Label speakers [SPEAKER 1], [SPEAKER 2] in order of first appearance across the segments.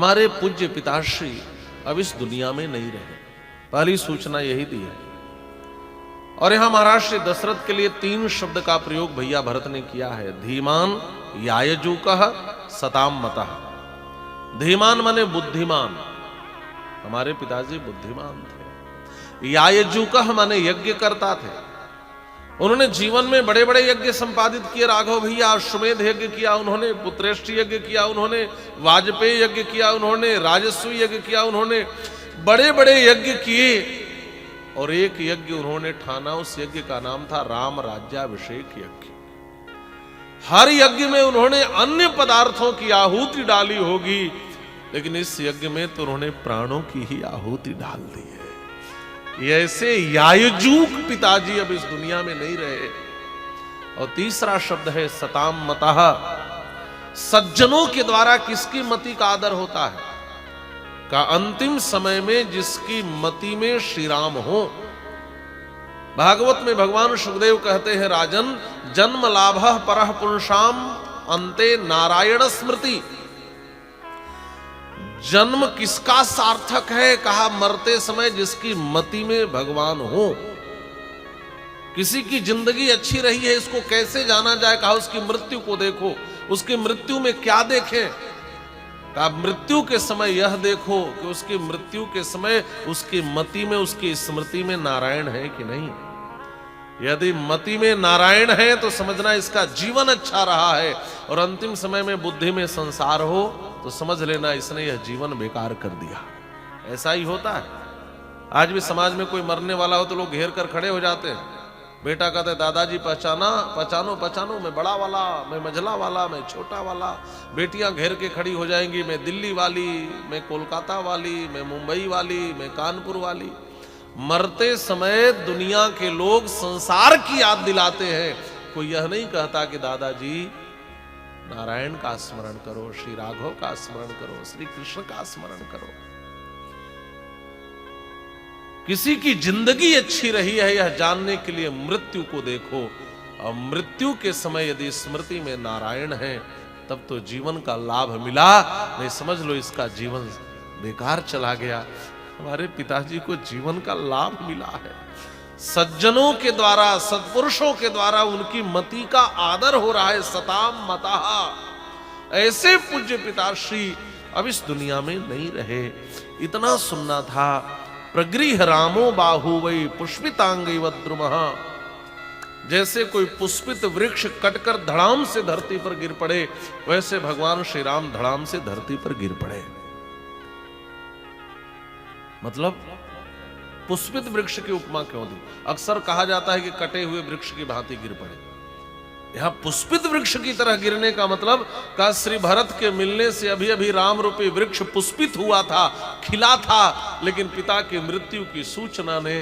[SPEAKER 1] हमारे पूज्य पिताश्री अब इस दुनिया में नहीं रहे। पहली सूचना यही दी है। और यहां महाराज श्री दशरथ के लिए 3 शब्द का प्रयोग भैया भरत ने किया है। धीमान यायजूकः सताम मतः। धीमान माने बुद्धिमान, हमारे पिताजी बुद्धिमान थे। यायजूकः माने यज्ञ करता थे। उन्होंने जीवन में बड़े बड़े यज्ञ संपादित किए। राघव भैया अश्वमेध यज्ञ किया, उन्होंने पुत्रेष्टि यज्ञ किया, उन्होंने वाजपेयी यज्ञ किया, उन्होंने राजस्वी यज्ञ किया, उन्होंने बड़े बड़े यज्ञ किए। और एक यज्ञ उन्होंने ठाना, उस यज्ञ का नाम था राम राज्याभिषेक यज्ञ। हर यज्ञ में उन्होंने अन्य पदार्थों की आहुति डाली होगी, लेकिन इस यज्ञ में तो उन्होंने प्राणों की ही आहुति डाल दी है। ऐसे यायजूक पिताजी अब इस दुनिया में नहीं रहे। और तीसरा शब्द है सताम मतः। सज्जनों के द्वारा किसकी मति का आदर होता है? का अंतिम समय में जिसकी मति में श्री राम हो। भागवत में भगवान सुखदेव कहते हैं, राजन जन्म लाभः परः पुरुषाम अन्ते नारायण स्मृति। जन्म किसका सार्थक है? कहा मरते समय जिसकी मति में भगवान हो। किसी की जिंदगी अच्छी रही है, इसको कैसे जाना जाए? कहा उसकी मृत्यु को देखो। उसकी मृत्यु में क्या देखें? कहा मृत्यु के समय यह देखो कि उसकी मृत्यु के समय उसकी मति में, उसकी स्मृति में नारायण है कि नहीं। यदि मति में नारायण है तो समझना इसका जीवन अच्छा रहा है, और अंतिम समय में बुद्धि में संसार हो तो समझ लेना इसने यह जीवन बेकार कर दिया। ऐसा ही होता है। आज भी समाज में कोई मरने वाला हो तो लोग घेर कर खड़े हो जाते हैं। बेटा कहते हैं दादाजी पहचाना, पहचानो पहचानो, मैं बड़ा वाला, मैं मझला वाला, मैं छोटा वाला। बेटियां घेर के खड़ी हो जाएंगी, मैं दिल्ली वाली, मैं कोलकाता वाली, मैं मुंबई वाली, मैं कानपुर वाली। मरते समय दुनिया के लोग संसार की याद दिलाते हैं। कोई यह नहीं कहता कि दादाजी नारायण का स्मरण करो, श्री राघव का स्मरण करो, श्री कृष्ण का स्मरण करो। किसी की जिंदगी अच्छी रही है यह जानने के लिए मृत्यु को देखो। और मृत्यु के समय यदि स्मृति में नारायण है तब तो जीवन का लाभ मिला, नहीं समझ लो इसका जीवन बेकार चला गया। हमारे पिताजी को जीवन का लाभ मिला है। सज्जनों के द्वारा, सत्पुरुषों के द्वारा उनकी मति का आदर हो रहा है। सताम मतः। ऐसे पूज्य पिताश्री अब इस दुनिया में नहीं रहे। इतना सुनना था। प्रगृह रामो बाहु वै पुष्पितांगैव द्रुमः। जैसे कोई पुष्पित वृक्ष कटकर धड़ाम से धरती पर गिर पड़े, वैसे भगवान श्री राम धड़ाम से धरती पर गिर पड़े। मतलब पुष्पित वृक्ष की उपमा क्यों दी? अक्सर कहा जाता है कि कटे हुए वृक्ष की भांति गिर पड़े। यहां पुष्पित वृक्ष की तरह गिरने का मतलब का श्री भरत के मिलने से अभी अभी राम रूपी वृक्ष पुष्पित हुआ था, खिला था, लेकिन पिता की मृत्यु की सूचना ने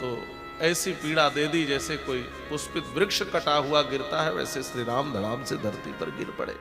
[SPEAKER 1] तो ऐसी पीड़ा दे दी जैसे कोई पुष्पित वृक्ष कटा हुआ गिरता है, वैसे श्री राम धड़ाम से धरती पर गिर पड़े।